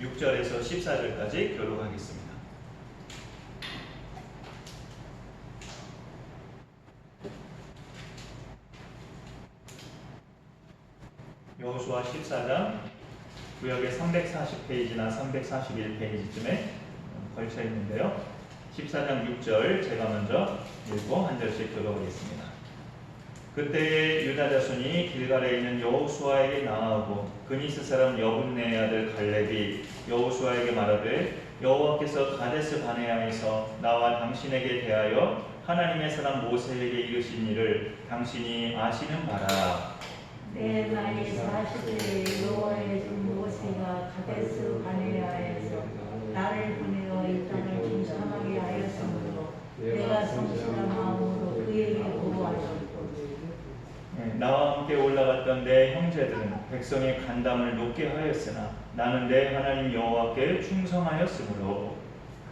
6절에서 14절까지 교독하겠습니다. 여호수아 14장 구역의 340페이지나 341페이지쯤에 걸쳐 있는데요. 14장 6절 제가 먼저 읽고 한 절씩 교독하겠습니다. 그때에 유다 자손이 길갈에 있는 여호수아에게 나아오고 그니스 사람 여분네의 아들 갈렙이 여호수아에게 말하되 여호와께서 가데스 바네아에서 나와 당신에게 대하여 하나님의 사람 모세에게 이르신 일을 당신이 아시는 바라. 내 나이 40에 여호와의 종 모세가 가데스 바네아에서 나를 보내어 이 땅을 김성하게 하였으므로 내가 성실한 마음으로 그에게 보호하였고 나와 함께 올라갔던 내 형제들은 백성의 간담을 높게 하였으나 나는 내 하나님 여호와께 충성하였으므로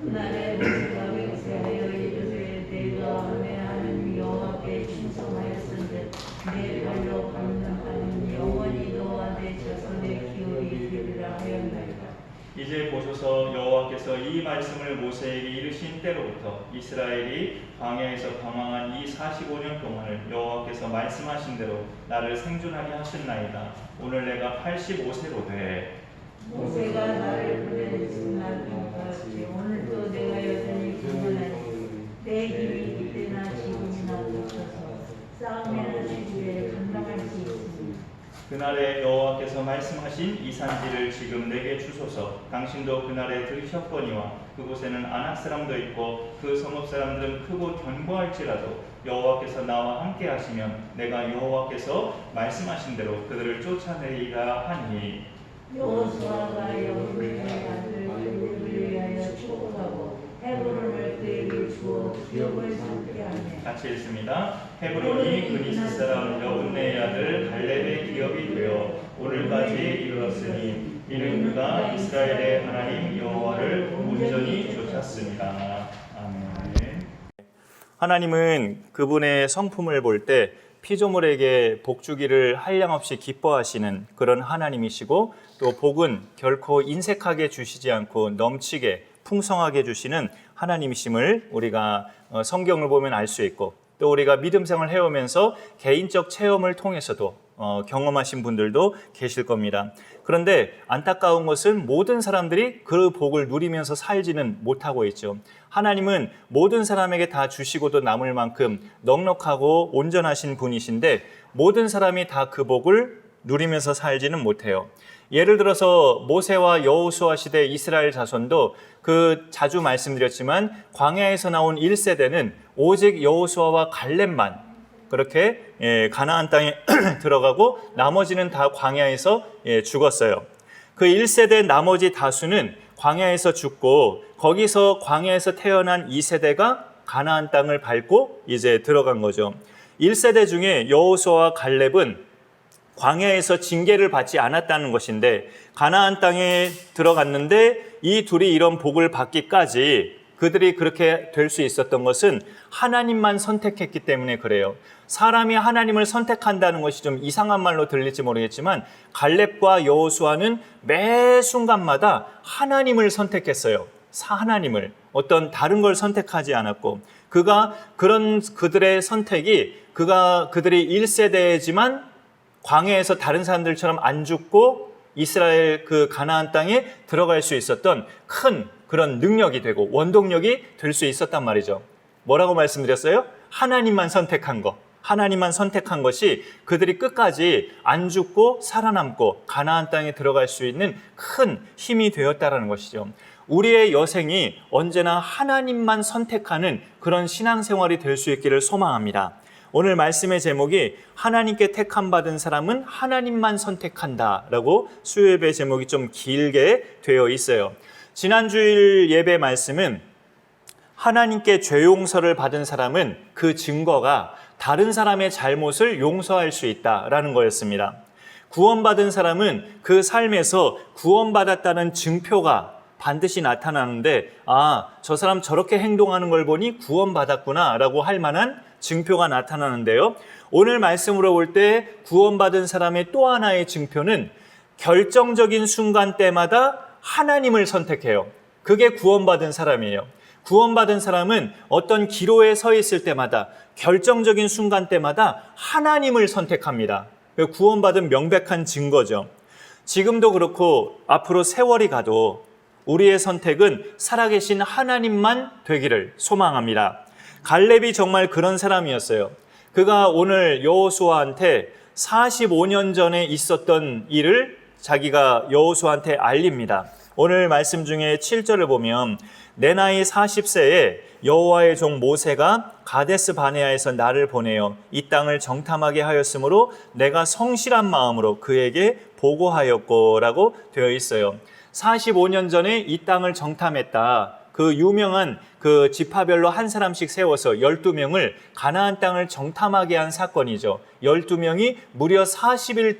그날에 모세가 맹세하여 이르되 내가 내 하나님 여호와께 충성하였은즉 내 발로 밟는 땅은 영원히 너와 내 자손의 기업이 되리라 하였나이다. 이제 보소서 여호와께서 이 말씀을 모세에게 이르신 때로부터 이스라엘이 광야에서 방황한 이 45년 동안을 여호와께서 말씀하신 대로 나를 생존하게 하셨나이다. 오늘 내가 85세로 돼. 모세가 나를 보내신 날까지 오늘도 내가 여전히 경건하니 내 힘이 그때나 지금이나 붙어서 싸움이나 시기에 감당할 수 있으니 그날에 여호와께서 말씀하신 이 산지를 지금 내게 주소서. 당신도 그날에 들으셨거니와 그곳에는 아낙 사람도 있고 그 성읍 사람들은 크고 견고할지라도 여호와께서 나와 함께 하시면 내가 여호와께서 말씀하신 대로 그들을 쫓아내리라 하니 여호수아가 여분의 아들 갈렙을 위하여 축복하고 헤브론을 그에게 주어 기업을 삼게 하며 같이 읽습니다. 헤브론이 그니스 사람 여분네의 아들 갈렙의 기업이 되어 오늘까지 이르렀으니 이는 그가 이스라엘의 하나님 여호와를 온전히 쫓았습니다. 아멘. 하나님은 그분의 성품을 볼 때 피조물에게 복 주기를 한량없이 기뻐하시는 그런 하나님이시고 또 복은 결코 인색하게 주시지 않고 넘치게 풍성하게 주시는 하나님이심을 우리가 성경을 보면 알 수 있고 또 우리가 믿음 생활을 해오면서 개인적 체험을 통해서도 경험하신 분들도 계실 겁니다. 그런데 안타까운 것은 모든 사람들이 그 복을 누리면서 살지는 못하고 있죠. 하나님은 모든 사람에게 다 주시고도 남을 만큼 넉넉하고 온전하신 분이신데 모든 사람이 다 그 복을 누리면서 살지는 못해요. 예를 들어서 모세와 여호수아 시대 이스라엘 자손도 그 자주 말씀드렸지만 광야에서 나온 1세대는 오직 여호수아와 갈렙만 그렇게 가나안 땅에 들어가고 나머지는 다 광야에서 죽었어요. 그 1세대 나머지 다수는 광야에서 죽고 거기서 광야에서 태어난 2세대가 가나안 땅을 밟고 이제 들어간 거죠. 1세대 중에 여호수아와 갈렙은 광야에서 징계를 받지 않았다는 것인데 가나안 땅에 들어갔는데 이 둘이 이런 복을 받기까지 그들이 그렇게 될 수 있었던 것은 하나님만 선택했기 때문에 그래요. 사람이 하나님을 선택한다는 것이 좀 이상한 말로 들릴지 모르겠지만 갈렙과 여호수아는 매 순간마다 하나님을 선택했어요. 하나님을 어떤 다른 걸 선택하지 않았고 그들의 선택이 그들이 1세대지만 광야에서 다른 사람들처럼 안 죽고 이스라엘 그 가나안 땅에 들어갈 수 있었던 큰 그런 능력이 되고 원동력이 될 수 있었단 말이죠. 뭐라고 말씀드렸어요? 하나님만 선택한 거. 하나님만 선택한 것이 그들이 끝까지 안 죽고 살아남고 가나안 땅에 들어갈 수 있는 큰 힘이 되었다라는 것이죠. 우리의 여생이 언제나 하나님만 선택하는 그런 신앙생활이 될 수 있기를 소망합니다. 오늘 말씀의 제목이 하나님께 택함 받은 사람은 하나님만 선택한다라고 수요예배 제목이 좀 길게 되어 있어요. 지난주일 예배 말씀은 하나님께 죄 용서를 받은 사람은 그 증거가 다른 사람의 잘못을 용서할 수 있다라는 거였습니다. 구원받은 사람은 그 삶에서 구원받았다는 증표가 반드시 나타나는데 저 사람 저렇게 행동하는 걸 보니 구원받았구나 라고 할 만한 증표가 나타나는데요. 오늘 말씀으로 볼 때 구원받은 사람의 또 하나의 증표는 결정적인 순간 때마다 하나님을 선택해요. 그게 구원받은 사람이에요. 구원받은 사람은 어떤 기로에 서 있을 때마다, 결정적인 순간 때마다 하나님을 선택합니다. 구원받은 명백한 증거죠. 지금도 그렇고 앞으로 세월이 가도 우리의 선택은 살아계신 하나님만 되기를 소망합니다. 갈렙이 정말 그런 사람이었어요. 그가 오늘 여호수아한테 45년 전에 있었던 일을 자기가 여호수아한테 알립니다. 오늘 말씀 중에 7절을 보면 내 나이 40세에 여호와의 종 모세가 가데스 바네아에서 나를 보내어 이 땅을 정탐하게 하였으므로 내가 성실한 마음으로 그에게 보고하였고라고 되어 있어요. 45년 전에 이 땅을 정탐했다. 그 유명한 그 지파별로 한 사람씩 세워서 12명을 가나안 땅을 정탐하게 한 사건이죠. 12명이 무려 40일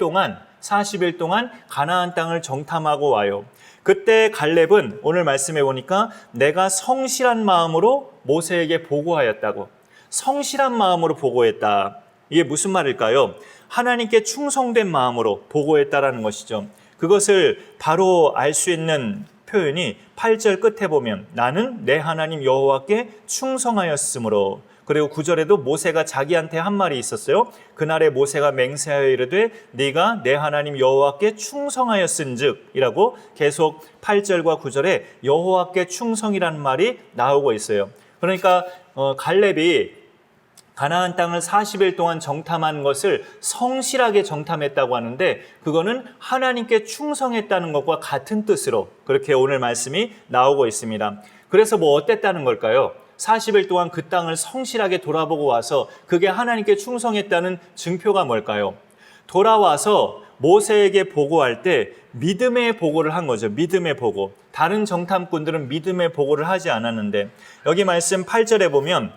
동안 가나안 땅을 정탐하고 와요. 그때 갈렙은 오늘 말씀해 보니까 내가 성실한 마음으로 모세에게 보고하였다고. 성실한 마음으로 보고했다. 이게 무슨 말일까요? 하나님께 충성된 마음으로 보고했다라는 것이죠. 그것을 바로 알 수 있는 표현이 8절 끝에 보면 나는 내 하나님 여호와께 충성하였으므로, 그리고 9절에도 모세가 자기한테 한 말이 있었어요. 그날에 모세가 맹세하여 이르되 네가 내 하나님 여호와께 충성하였은즉 이라고 계속 8절과 9절에 여호와께 충성이라는 말이 나오고 있어요. 그러니까 갈렙이 가나안 땅을 40일 동안 정탐한 것을 성실하게 정탐했다고 하는데 그거는 하나님께 충성했다는 것과 같은 뜻으로 그렇게 오늘 말씀이 나오고 있습니다. 그래서 뭐 어땠다는 걸까요? 40일 동안 그 땅을 성실하게 돌아보고 와서 그게 하나님께 충성했다는 증표가 뭘까요? 돌아와서 모세에게 보고할 때 믿음의 보고를 한 거죠. 믿음의 보고. 다른 정탐꾼들은 믿음의 보고를 하지 않았는데 여기 말씀 8절에 보면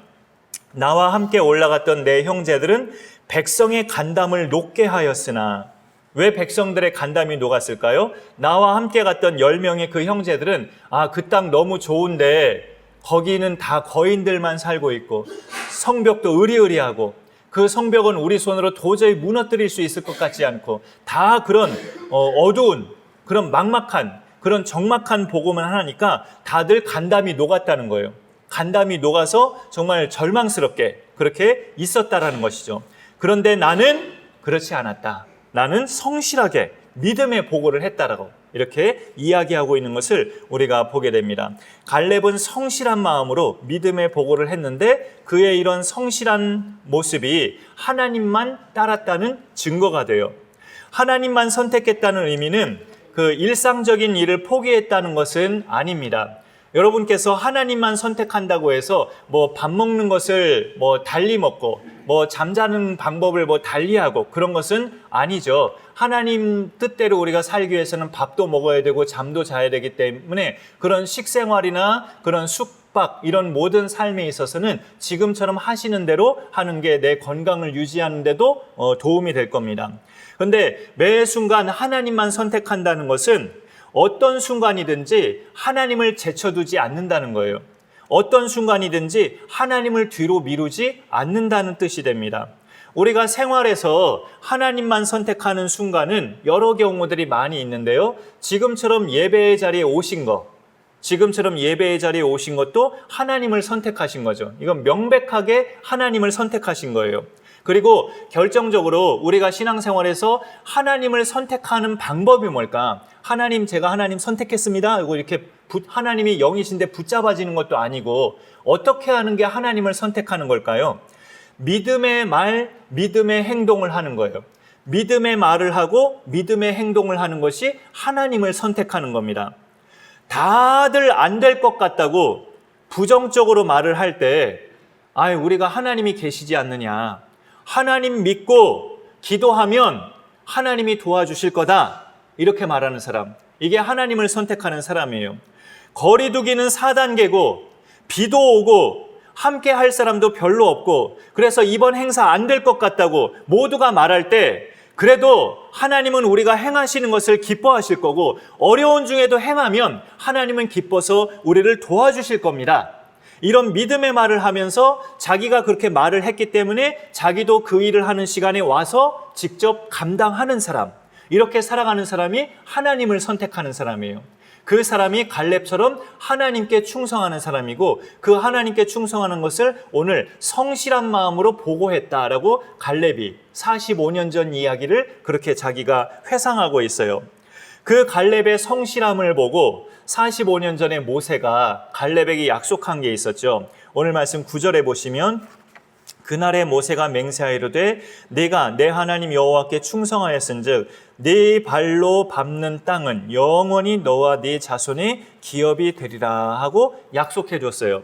나와 함께 올라갔던 내 형제들은 백성의 간담을 녹게 하였으나, 왜 백성들의 간담이 녹았을까요? 나와 함께 갔던 10명의 그 형제들은 그 땅 너무 좋은데 거기는 다 거인들만 살고 있고 성벽도 으리으리하고 그 성벽은 우리 손으로 도저히 무너뜨릴 수 있을 것 같지 않고 다 그런 어두운 그런 막막한 그런 적막한 보고만 하니까 다들 간담이 녹았다는 거예요. 간담이 녹아서 정말 절망스럽게 그렇게 있었다라는 것이죠. 그런데 나는 그렇지 않았다. 나는 성실하게 믿음의 보고를 했다라고 이렇게 이야기하고 있는 것을 우리가 보게 됩니다. 갈렙은 성실한 마음으로 믿음의 보고를 했는데 그의 이런 성실한 모습이 하나님만 따랐다는 증거가 돼요. 하나님만 선택했다는 의미는 그 일상적인 일을 포기했다는 것은 아닙니다. 여러분께서 하나님만 선택한다고 해서 뭐 밥 먹는 것을 뭐 달리 먹고 뭐 잠자는 방법을 뭐 달리하고 그런 것은 아니죠. 하나님 뜻대로 우리가 살기 위해서는 밥도 먹어야 되고 잠도 자야 되기 때문에 그런 식생활이나 그런 숙박 이런 모든 삶에 있어서는 지금처럼 하시는 대로 하는 게 내 건강을 유지하는 데도 도움이 될 겁니다. 그런데 매 순간 하나님만 선택한다는 것은 어떤 순간이든지 하나님을 제쳐두지 않는다는 거예요. 어떤 순간이든지 하나님을 뒤로 미루지 않는다는 뜻이 됩니다. 우리가 생활에서 하나님만 선택하는 순간은 여러 경우들이 많이 있는데요. 지금처럼 예배의 자리에 오신 것도 하나님을 선택하신 거죠. 이건 명백하게 하나님을 선택하신 거예요. 그리고 결정적으로 우리가 신앙생활에서 하나님을 선택하는 방법이 뭘까? 하나님, 제가 하나님 선택했습니다. 그리고 이렇게 하나님이 영이신데 붙잡아지는 것도 아니고 어떻게 하는 게 하나님을 선택하는 걸까요? 믿음의 말, 믿음의 행동을 하는 거예요. 믿음의 말을 하고 믿음의 행동을 하는 것이 하나님을 선택하는 겁니다. 다들 안 될 것 같다고 부정적으로 말을 할 때 우리가 하나님이 계시지 않느냐, 하나님 믿고 기도하면 하나님이 도와주실 거다 이렇게 말하는 사람, 이게 하나님을 선택하는 사람이에요. 거리두기는 4단계고 비도 오고 함께 할 사람도 별로 없고 그래서 이번 행사 안 될 것 같다고 모두가 말할 때 그래도 하나님은 우리가 행하시는 것을 기뻐하실 거고 어려운 중에도 행하면 하나님은 기뻐서 우리를 도와주실 겁니다. 이런 믿음의 말을 하면서 자기가 그렇게 말을 했기 때문에 자기도 그 일을 하는 시간에 와서 직접 감당하는 사람, 이렇게 살아가는 사람이 하나님을 선택하는 사람이에요. 그 사람이 갈렙처럼 하나님께 충성하는 사람이고 그 하나님께 충성하는 것을 오늘 성실한 마음으로 보고했다라고 갈렙이 45년 전 이야기를 그렇게 자기가 회상하고 있어요. 그 갈렙의 성실함을 보고 45년 전에 모세가 갈렙에게 약속한 게 있었죠. 오늘 말씀 9절에 보시면 그날에 모세가 맹세하이로되 네가 내 하나님 여호와께 충성하였은즉 네 발로 밟는 땅은 영원히 너와 네 자손의 기업이 되리라 하고 약속해 줬어요.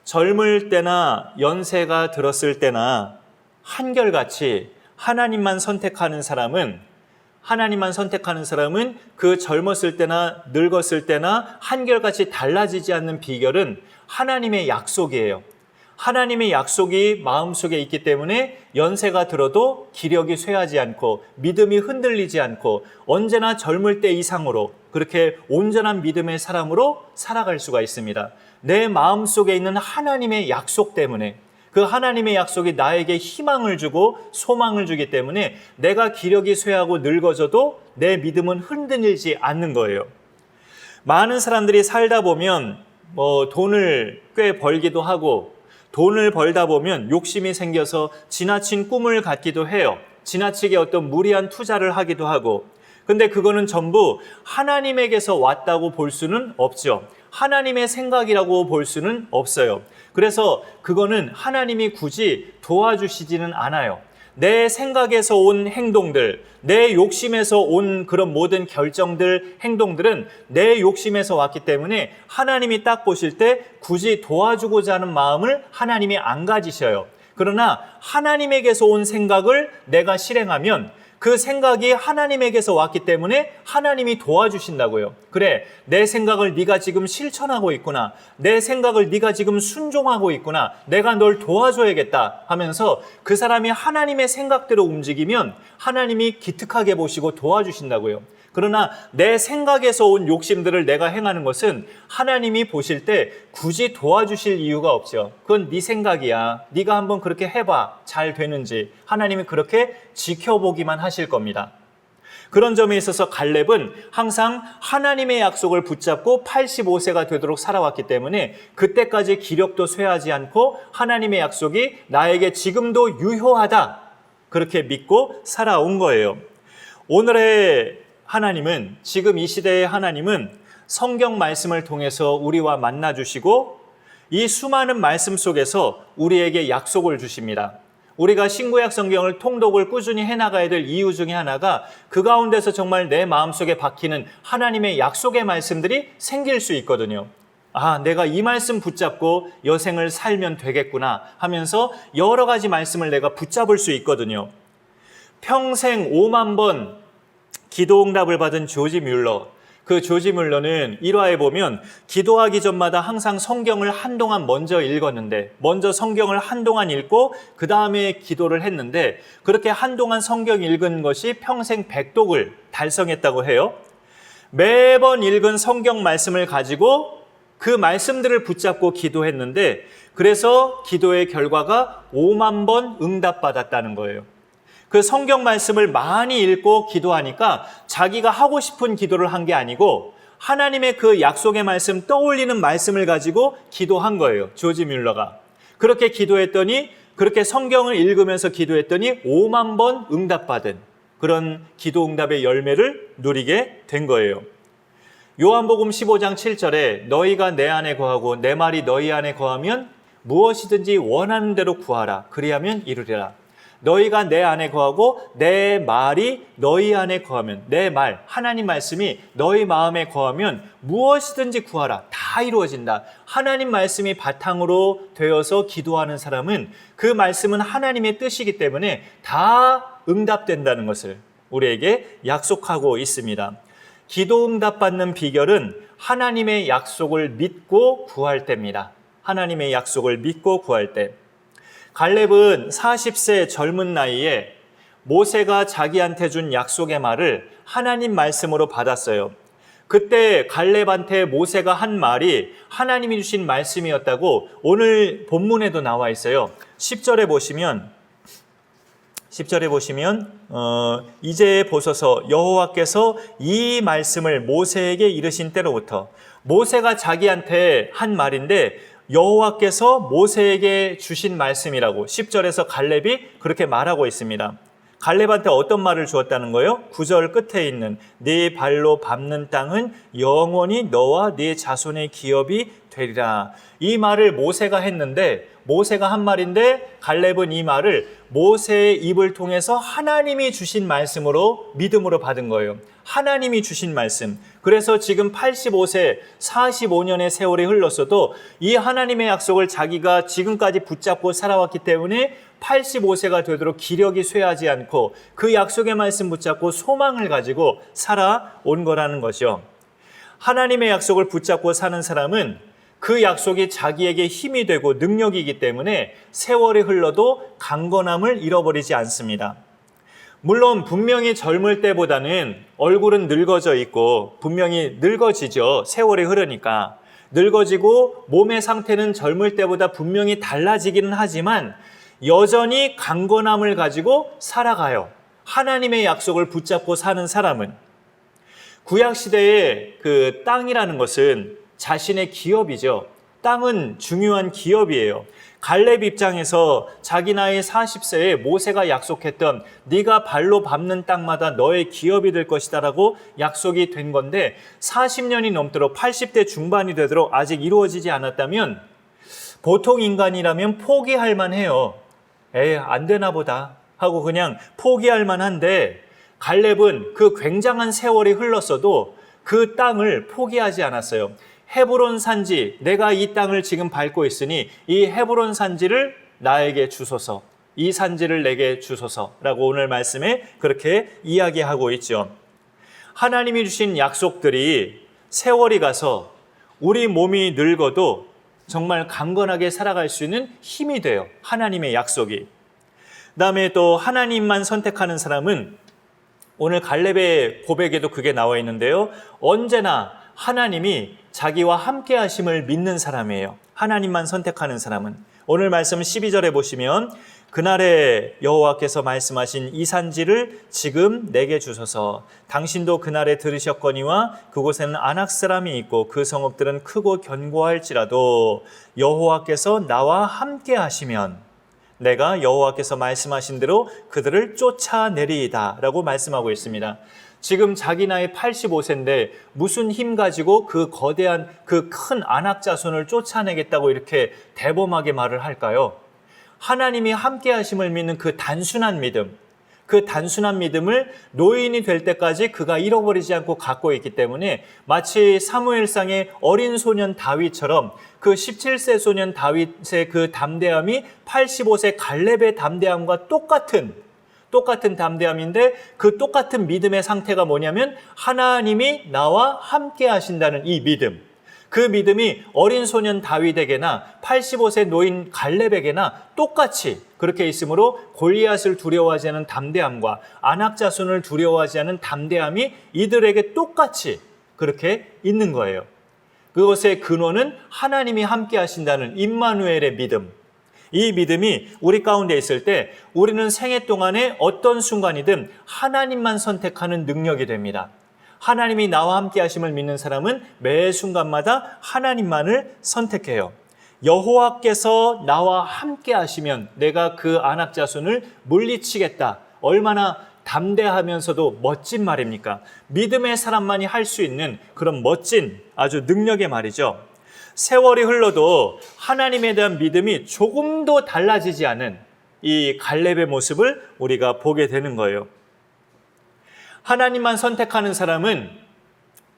젊을 때나 연세가 들었을 때나 한결같이 하나님만 선택하는 사람은 그 젊었을 때나 늙었을 때나 한결같이 달라지지 않는 비결은 하나님의 약속이에요. 하나님의 약속이 마음속에 있기 때문에 연세가 들어도 기력이 쇠하지 않고 믿음이 흔들리지 않고 언제나 젊을 때 이상으로 그렇게 온전한 믿음의 사람으로 살아갈 수가 있습니다. 내 마음속에 있는 하나님의 약속 때문에 그 하나님의 약속이 나에게 희망을 주고 소망을 주기 때문에 내가 기력이 쇠하고 늙어져도 내 믿음은 흔들리지 않는 거예요. 많은 사람들이 살다 보면 돈을 꽤 벌기도 하고 돈을 벌다 보면 욕심이 생겨서 지나친 꿈을 갖기도 해요. 지나치게 어떤 무리한 투자를 하기도 하고. 근데 그거는 전부 하나님에게서 왔다고 볼 수는 없죠. 하나님의 생각이라고 볼 수는 없어요. 그래서 그거는 하나님이 굳이 도와주시지는 않아요. 내 생각에서 온 행동들, 내 욕심에서 온 그런 모든 결정들, 행동들은 내 욕심에서 왔기 때문에 하나님이 딱 보실 때 굳이 도와주고자 하는 마음을 하나님이 안 가지셔요. 그러나 하나님에게서 온 생각을 내가 실행하면 그 생각이 하나님에게서 왔기 때문에 하나님이 도와주신다고요. 그래, 내 생각을 네가 지금 실천하고 있구나. 내 생각을 네가 지금 순종하고 있구나. 내가 널 도와줘야겠다 하면서 그 사람이 하나님의 생각대로 움직이면 하나님이 기특하게 보시고 도와주신다고요. 그러나 내 생각에서 온 욕심들을 내가 행하는 것은 하나님이 보실 때 굳이 도와주실 이유가 없죠. 그건 네 생각이야. 네가 한번 그렇게 해봐. 잘 되는지. 하나님이 그렇게 지켜보기만 하실 겁니다. 그런 점에 있어서 갈렙은 항상 하나님의 약속을 붙잡고 85세가 되도록 살아왔기 때문에 그때까지 기력도 쇠하지 않고 하나님의 약속이 나에게 지금도 유효하다. 그렇게 믿고 살아온 거예요. 오늘의 하나님은, 지금 이 시대의 하나님은 성경 말씀을 통해서 우리와 만나주시고 이 수많은 말씀 속에서 우리에게 약속을 주십니다. 우리가 신구약 성경을 통독을 꾸준히 해나가야 될 이유 중에 하나가 그 가운데서 정말 내 마음속에 박히는 하나님의 약속의 말씀들이 생길 수 있거든요. 아, 내가 이 말씀 붙잡고 여생을 살면 되겠구나 하면서 여러 가지 말씀을 내가 붙잡을 수 있거든요. 평생 5만 번 기도응답을 받은 조지 뮬러, 그 조지 뮬러는 일화에 보면 기도하기 전마다 항상 성경을 한동안 먼저 읽었는데, 먼저 성경을 한동안 읽고 그 다음에 기도를 했는데 그렇게 한동안 성경 읽은 것이 평생 100독을 달성했다고 해요. 매번 읽은 성경 말씀을 가지고 그 말씀들을 붙잡고 기도했는데 그래서 기도의 결과가 5만 번 응답받았다는 거예요. 그 성경 말씀을 많이 읽고 기도하니까 자기가 하고 싶은 기도를 한 게 아니고 하나님의 그 약속의 말씀, 떠올리는 말씀을 가지고 기도한 거예요. 조지 뮬러가. 그렇게 기도했더니, 그렇게 성경을 읽으면서 기도했더니 5만 번 응답받은 그런 기도 응답의 열매를 누리게 된 거예요. 요한복음 15장 7절에 너희가 내 안에 거하고 내 말이 너희 안에 거하면 무엇이든지 원하는 대로 구하라. 그리하면 이루리라. 너희가 내 안에 거하고 내 말이 너희 안에 거하면, 내 말, 하나님 말씀이 너희 마음에 거하면 무엇이든지 구하라. 다 이루어진다. 하나님 말씀이 바탕으로 되어서 기도하는 사람은 그 말씀은 하나님의 뜻이기 때문에 다 응답된다는 것을 우리에게 약속하고 있습니다. 기도 응답받는 비결은 하나님의 약속을 믿고 구할 때입니다. 하나님의 약속을 믿고 구할 때. 갈렙은 40세 젊은 나이에 모세가 자기한테 준 약속의 말을 하나님 말씀으로 받았어요. 그때 갈렙한테 모세가 한 말이 하나님이 주신 말씀이었다고 오늘 본문에도 나와 있어요. 10절에 보시면 10절에 보시면 이제 보소서 여호와께서 이 말씀을 모세에게 이르신 때로부터, 모세가 자기한테 한 말인데 여호와께서 모세에게 주신 말씀이라고 10절에서 갈렙이 그렇게 말하고 있습니다. 갈렙한테 어떤 말을 주었다는 거예요? 9절 끝에 있는 네 발로 밟는 땅은 영원히 너와 네 자손의 기업이 되리라. 이 말을 모세가 했는데, 모세가 한 말인데 갈렙은 이 말을 모세의 입을 통해서 하나님이 주신 말씀으로 믿음으로 받은 거예요. 하나님이 주신 말씀. 그래서 지금 85세 45년의 세월이 흘렀어도 이 하나님의 약속을 자기가 지금까지 붙잡고 살아왔기 때문에 85세가 되도록 기력이 쇠하지 않고 그 약속의 말씀 붙잡고 소망을 가지고 살아온 거라는 것이요. 하나님의 약속을 붙잡고 사는 사람은 그 약속이 자기에게 힘이 되고 능력이기 때문에 세월이 흘러도 강건함을 잃어버리지 않습니다. 물론 분명히 젊을 때보다는 얼굴은 늙어져 있고 분명히 늙어지죠. 세월이 흐르니까. 늙어지고 몸의 상태는 젊을 때보다 분명히 달라지기는 하지만 여전히 강건함을 가지고 살아가요. 하나님의 약속을 붙잡고 사는 사람은. 구약시대의 그 땅이라는 것은 자신의 기업이죠. 땅은 중요한 기업이에요. 갈렙 입장에서 자기 나이 40세에 모세가 약속했던 네가 발로 밟는 땅마다 너의 기업이 될 것이다 라고 약속이 된 건데 40년이 넘도록 80대 중반이 되도록 아직 이루어지지 않았다면 보통 인간이라면 포기할 만해요. 안 되나 보다 하고 그냥 포기할 만한데 갈렙은 그 굉장한 세월이 흘렀어도 그 땅을 포기하지 않았어요. 헤브론 산지, 내가 이 땅을 지금 밟고 있으니 이 헤브론 산지를 나에게 주소서, 이 산지를 내게 주소서라고 오늘 말씀에 그렇게 이야기하고 있죠. 하나님이 주신 약속들이 세월이 가서 우리 몸이 늙어도 정말 강건하게 살아갈 수 있는 힘이 돼요. 하나님의 약속이. 그다음에 또 하나님만 선택하는 사람은 오늘 갈렙의 고백에도 그게 나와 있는데요. 언제나 하나님이 자기와 함께 하심을 믿는 사람이에요. 하나님만 선택하는 사람은. 오늘 말씀 12절에 보시면 그날에 여호와께서 말씀하신 이 산지를 지금 내게 주소서. 당신도 그날에 들으셨거니와 그곳에는 아낙 사람이 있고 그 성읍들은 크고 견고할지라도 여호와께서 나와 함께 하시면 내가 여호와께서 말씀하신 대로 그들을 쫓아내리이다 라고 말씀하고 있습니다. 지금 자기 나이 85세인데 무슨 힘 가지고 그 거대한 그 큰 아낙 자손을 쫓아내겠다고 이렇게 대범하게 말을 할까요? 하나님이 함께 하심을 믿는 그 단순한 믿음, 그 단순한 믿음을 노인이 될 때까지 그가 잃어버리지 않고 갖고 있기 때문에 마치 사무엘상의 어린 소년 다윗처럼 그 17세 소년 다윗의 그 담대함이 85세 갈렙의 담대함과 똑같은 담대함인데 그 똑같은 믿음의 상태가 뭐냐면 하나님이 나와 함께 하신다는 이 믿음. 그 믿음이 어린 소년 다윗에게나 85세 노인 갈렙에게나 똑같이 그렇게 있으므로 골리앗을 두려워하지 않은 담대함과 아낙 자손을 두려워하지 않은 담대함이 이들에게 똑같이 그렇게 있는 거예요. 그것의 근원은 하나님이 함께 하신다는 임마누엘의 믿음. 이 믿음이 우리 가운데 있을 때 우리는 생애 동안에 어떤 순간이든 하나님만 선택하는 능력이 됩니다. 하나님이 나와 함께 하심을 믿는 사람은 매 순간마다 하나님만을 선택해요. 여호와께서 나와 함께 하시면 내가 그 아낙 자손을 물리치겠다. 얼마나 담대하면서도 멋진 말입니까? 믿음의 사람만이 할 수 있는 그런 멋진 아주 능력의 말이죠. 세월이 흘러도 하나님에 대한 믿음이 조금도 달라지지 않은 이 갈렙의 모습을 우리가 보게 되는 거예요. 하나님만 선택하는 사람은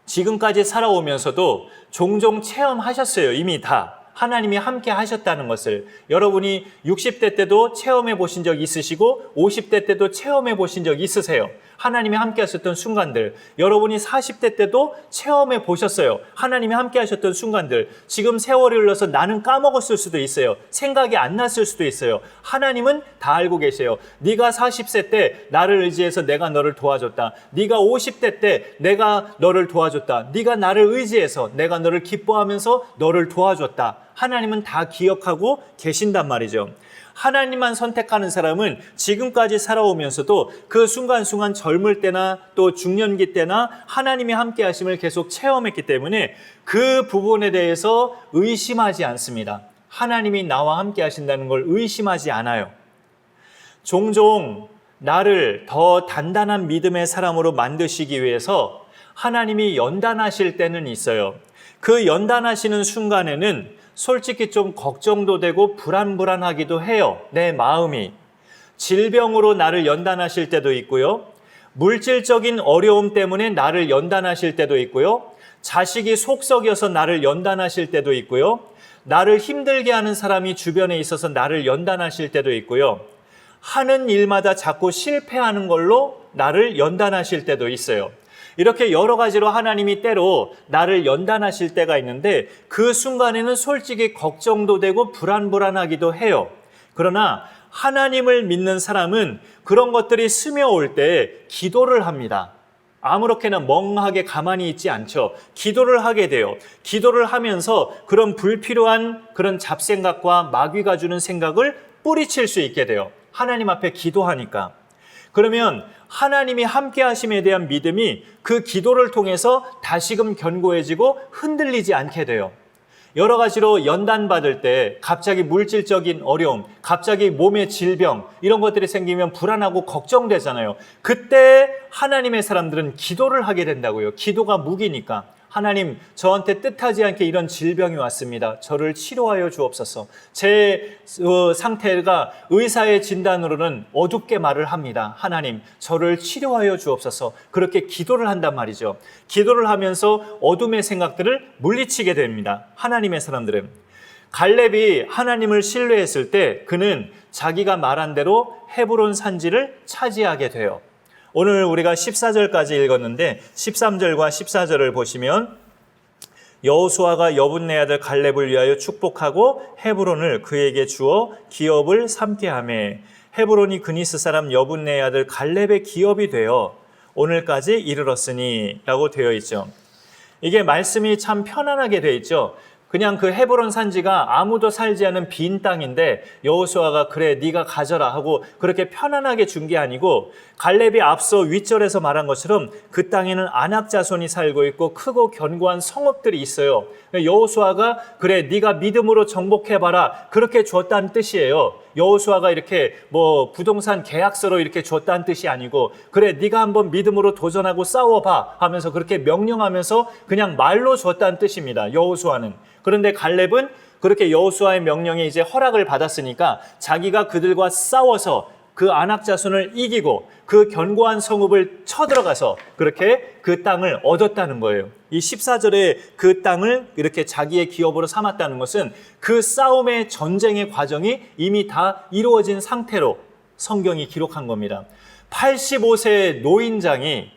지금까지 살아오면서도 종종 체험하셨어요. 이미 다. 하나님이 함께 하셨다는 것을. 여러분이 60대 때도 체험해 보신 적 있으시고 50대 때도 체험해 보신 적 있으세요. 하나님이 함께 하셨던 순간들. 여러분이 40대 때도 체험해 보셨어요. 하나님이 함께 하셨던 순간들. 지금 세월이 흘러서 나는 까먹었을 수도 있어요. 생각이 안 났을 수도 있어요. 하나님은 다 알고 계세요. 네가 40세 때 나를 의지해서 내가 너를 도와줬다. 네가 50대 때 내가 너를 도와줬다. 네가 나를 의지해서 내가 너를 기뻐하면서 너를 도와줬다. 하나님은 다 기억하고 계신단 말이죠. 하나님만 선택하는 사람은 지금까지 살아오면서도 그 순간순간 젊을 때나 또 중년기 때나 하나님이 함께 하심을 계속 체험했기 때문에 그 부분에 대해서 의심하지 않습니다. 하나님이 나와 함께 하신다는 걸 의심하지 않아요. 종종 나를 더 단단한 믿음의 사람으로 만드시기 위해서 하나님이 연단하실 때는 있어요. 그 연단하시는 순간에는 솔직히 좀 걱정도 되고 불안하기도 해요. 내 마음이. 질병으로 나를 연단하실 때도 있고요. 물질적인 어려움 때문에 나를 연단하실 때도 있고요. 자식이 속썩여서 나를 연단하실 때도 있고요. 나를 힘들게 하는 사람이 주변에 있어서 나를 연단하실 때도 있고요. 하는 일마다 자꾸 실패하는 걸로 나를 연단하실 때도 있어요. 이렇게 여러 가지로 하나님이 때로 나를 연단하실 때가 있는데 그 순간에는 솔직히 걱정도 되고 불안하기도 해요. 그러나 하나님을 믿는 사람은 그런 것들이 스며올 때 기도를 합니다. 아무렇게나 멍하게 가만히 있지 않죠. 기도를 하게 돼요. 기도를 하면서 그런 불필요한 그런 잡생각과 마귀가 주는 생각을 뿌리칠 수 있게 돼요. 하나님 앞에 기도하니까. 그러면 하나님이 함께 하심에 대한 믿음이 그 기도를 통해서 다시금 견고해지고 흔들리지 않게 돼요. 여러 가지로 연단받을 때 갑자기 물질적인 어려움, 갑자기 몸의 질병 이런 것들이 생기면 불안하고 걱정되잖아요. 그때 하나님의 사람들은 기도를 하게 된다고요. 기도가 무기니까. 하나님, 저한테 뜻하지 않게 이런 질병이 왔습니다. 저를 치료하여 주옵소서. 제 상태가 의사의 진단으로는 어둡게 말을 합니다. 하나님, 저를 치료하여 주옵소서. 그렇게 기도를 한단 말이죠. 기도를 하면서 어둠의 생각들을 물리치게 됩니다. 하나님의 사람들은. 갈렙이 하나님을 신뢰했을 때 그는 자기가 말한 대로 헤브론 산지를 차지하게 돼요. 오늘 우리가 14절까지 읽었는데 13절과 14절을 보시면 여호수아가 여분네 아들 갈렙을 위하여 축복하고 헤브론을 그에게 주어 기업을 삼게 하매 헤브론이 그니스 사람 여분네 아들 갈렙의 기업이 되어 오늘까지 이르렀으니 라고 되어 있죠. 이게 말씀이 참 편안하게 되어 있죠. 그냥 그 헤브론 산지가 아무도 살지 않은 빈 땅인데 여호수아가 그래 네가 가져라 하고 그렇게 편안하게 준 게 아니고 갈렙이 앞서 윗절에서 말한 것처럼 그 땅에는 아낙 자손이 살고 있고 크고 견고한 성읍들이 있어요. 여호수아가 그래 네가 믿음으로 정복해봐라 그렇게 줬다는 뜻이에요. 여호수아가 이렇게 뭐 부동산 계약서로 이렇게 줬다는 뜻이 아니고 그래 네가 한번 믿음으로 도전하고 싸워봐 하면서 그렇게 명령하면서 그냥 말로 줬다는 뜻입니다. 여호수아는. 그런데 갈렙은 그렇게 여호수아의 명령에 이제 허락을 받았으니까 자기가 그들과 싸워서 그 아낙 자손을 이기고 그 견고한 성읍을 쳐들어가서 그렇게 그 땅을 얻었다는 거예요. 이 14절에 그 땅을 이렇게 자기의 기업으로 삼았다는 것은 그 싸움의 전쟁의 과정이 이미 다 이루어진 상태로 성경이 기록한 겁니다. 85세의 노인장이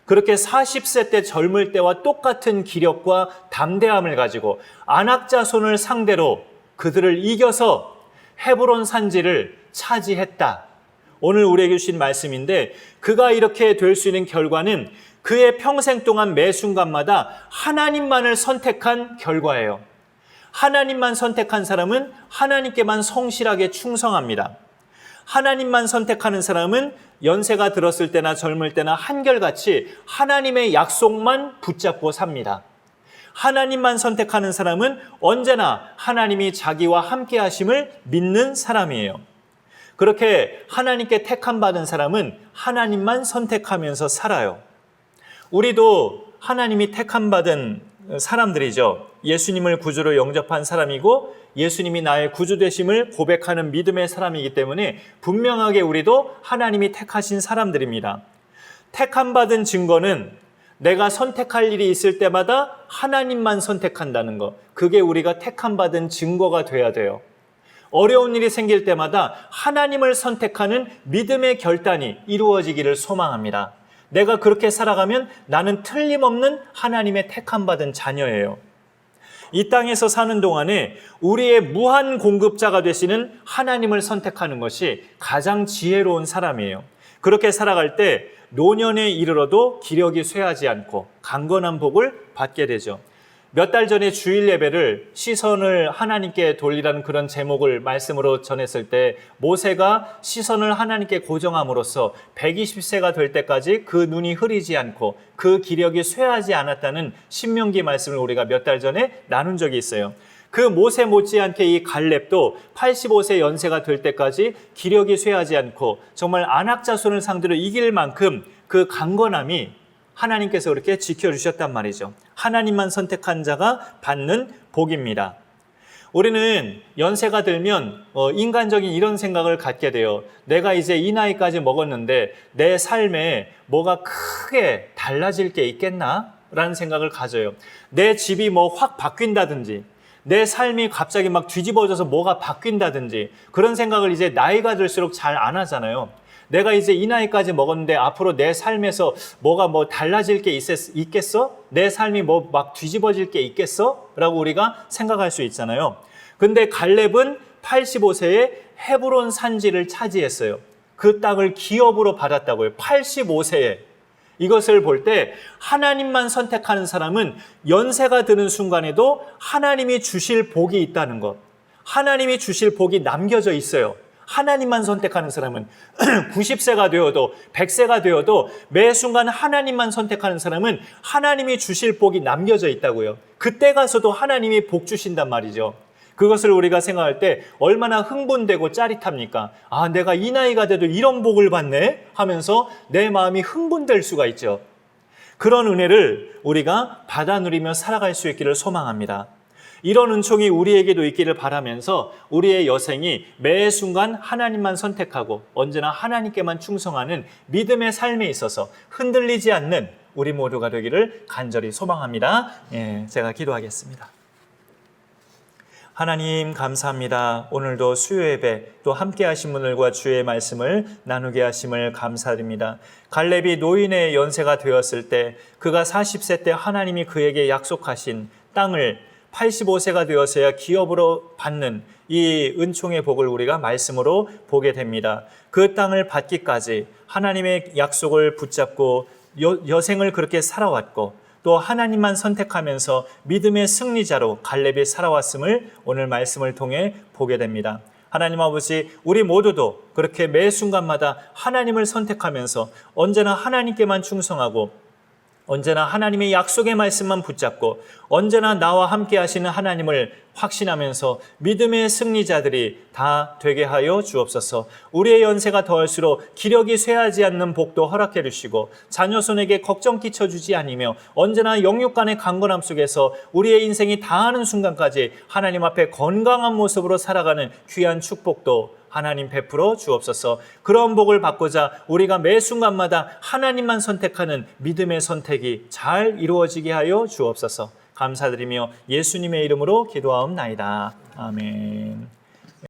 그렇게 40세 때 젊을 때와 똑같은 기력과 담대함을 가지고 아낙 자손을 상대로 그들을 이겨서 헤브론 산지를 차지했다. 오늘 우리에게 주신 말씀인데 그가 이렇게 될 수 있는 결과는 그의 평생 동안 매 순간마다 하나님만을 선택한 결과예요. 하나님만 선택한 사람은 하나님께만 성실하게 충성합니다. 하나님만 선택하는 사람은 연세가 들었을 때나 젊을 때나 한결같이 하나님의 약속만 붙잡고 삽니다. 하나님만 선택하는 사람은 언제나 하나님이 자기와 함께 하심을 믿는 사람이에요. 그렇게 하나님께 택함받은 사람은 하나님만 선택하면서 살아요. 우리도 하나님이 택함받은 사람들이죠. 예수님을 구주로 영접한 사람이고 예수님이 나의 구주 되심을 고백하는 믿음의 사람이기 때문에 분명하게 우리도 하나님이 택하신 사람들입니다. 택함받은 증거는 내가 선택할 일이 있을 때마다 하나님만 선택한다는 것. 그게 우리가 택함받은 증거가 돼야 돼요. 어려운 일이 생길 때마다 하나님을 선택하는 믿음의 결단이 이루어지기를 소망합니다. 내가 그렇게 살아가면 나는 틀림없는 하나님의 택함받은 자녀예요. 이 땅에서 사는 동안에 우리의 무한 공급자가 되시는 하나님을 선택하는 것이 가장 지혜로운 사람이에요. 그렇게 살아갈 때 노년에 이르러도 기력이 쇠하지 않고 강건한 복을 받게 되죠. 몇 달 전에 주일 예배를 시선을 하나님께 돌리라는 그런 제목을 말씀으로 전했을 때 모세가 시선을 하나님께 고정함으로써 120세가 될 때까지 그 눈이 흐리지 않고 그 기력이 쇠하지 않았다는 신명기 말씀을 우리가 몇 달 전에 나눈 적이 있어요. 그 모세 못지않게 이 갈렙도 85세 연세가 될 때까지 기력이 쇠하지 않고 정말 안악 자손을 상대로 이길 만큼 그 강건함이 하나님께서 그렇게 지켜주셨단 말이죠. 하나님만 선택한 자가 받는 복입니다. 우리는 연세가 들면 인간적인 이런 생각을 갖게 돼요. 내가 이제 이 나이까지 먹었는데 내 삶에 뭐가 크게 달라질 게 있겠나? 라는 생각을 가져요. 내 집이 뭐 확 바뀐다든지 내 삶이 갑자기 막 뒤집어져서 뭐가 바뀐다든지 그런 생각을 이제 나이가 들수록 잘 안 하잖아요. 내가 이제 이 나이까지 먹었는데 앞으로 내 삶에서 뭐가 뭐 달라질 게 있겠어? 내 삶이 뭐 막 뒤집어질 게 있겠어? 라고 우리가 생각할 수 있잖아요. 근데 갈렙은 85세에 헤브론 산지를 차지했어요. 그 땅을 기업으로 받았다고요. 85세에. 이것을 볼 때 하나님만 선택하는 사람은 연세가 드는 순간에도 하나님이 주실 복이 있다는 것. 하나님이 주실 복이 남겨져 있어요. 하나님만 선택하는 사람은 90세가 되어도 100세가 되어도 매 순간 하나님만 선택하는 사람은 하나님이 주실 복이 남겨져 있다고요. 그때 가서도 하나님이 복 주신단 말이죠. 그것을 우리가 생각할 때 얼마나 흥분되고 짜릿합니까? 아, 내가 이 나이가 돼도 이런 복을 받네 하면서 내 마음이 흥분될 수가 있죠. 그런 은혜를 우리가 받아 누리며 살아갈 수 있기를 소망합니다. 이런 은총이 우리에게도 있기를 바라면서 우리의 여생이 매 순간 하나님만 선택하고 언제나 하나님께만 충성하는 믿음의 삶에 있어서 흔들리지 않는 우리 모두가 되기를 간절히 소망합니다. 제가 기도하겠습니다. 하나님 감사합니다. 오늘도 수요 예배 또 함께 하신 분들과 주의 말씀을 나누게 하심을 감사드립니다. 갈렙이 노인의 연세가 되었을 때 그가 40세 때 하나님이 그에게 약속하신 땅을 85세가 되어서야 기업으로 받는 이 은총의 복을 우리가 말씀으로 보게 됩니다. 그 땅을 받기까지 하나님의 약속을 붙잡고 여생을 그렇게 살아왔고 또 하나님만 선택하면서 믿음의 승리자로 갈렙이 살아왔음을 오늘 말씀을 통해 보게 됩니다. 하나님 아버지, 우리 모두도 그렇게 매 순간마다 하나님을 선택하면서 언제나 하나님께만 충성하고 언제나 하나님의 약속의 말씀만 붙잡고 언제나 나와 함께 하시는 하나님을 확신하면서 믿음의 승리자들이 다 되게 하여 주옵소서. 우리의 연세가 더할수록 기력이 쇠하지 않는 복도 허락해 주시고 자녀 손에게 걱정 끼쳐주지 않으며 언제나 영육 간의 강건함 속에서 우리의 인생이 다하는 순간까지 하나님 앞에 건강한 모습으로 살아가는 귀한 축복도 하나님 베풀어 주옵소서. 그런 복을 받고자 우리가 매 순간마다 하나님만 선택하는 믿음의 선택이 잘 이루어지게 하여 주옵소서. 감사드리며 예수님의 이름으로 기도하옵나이다. 아멘.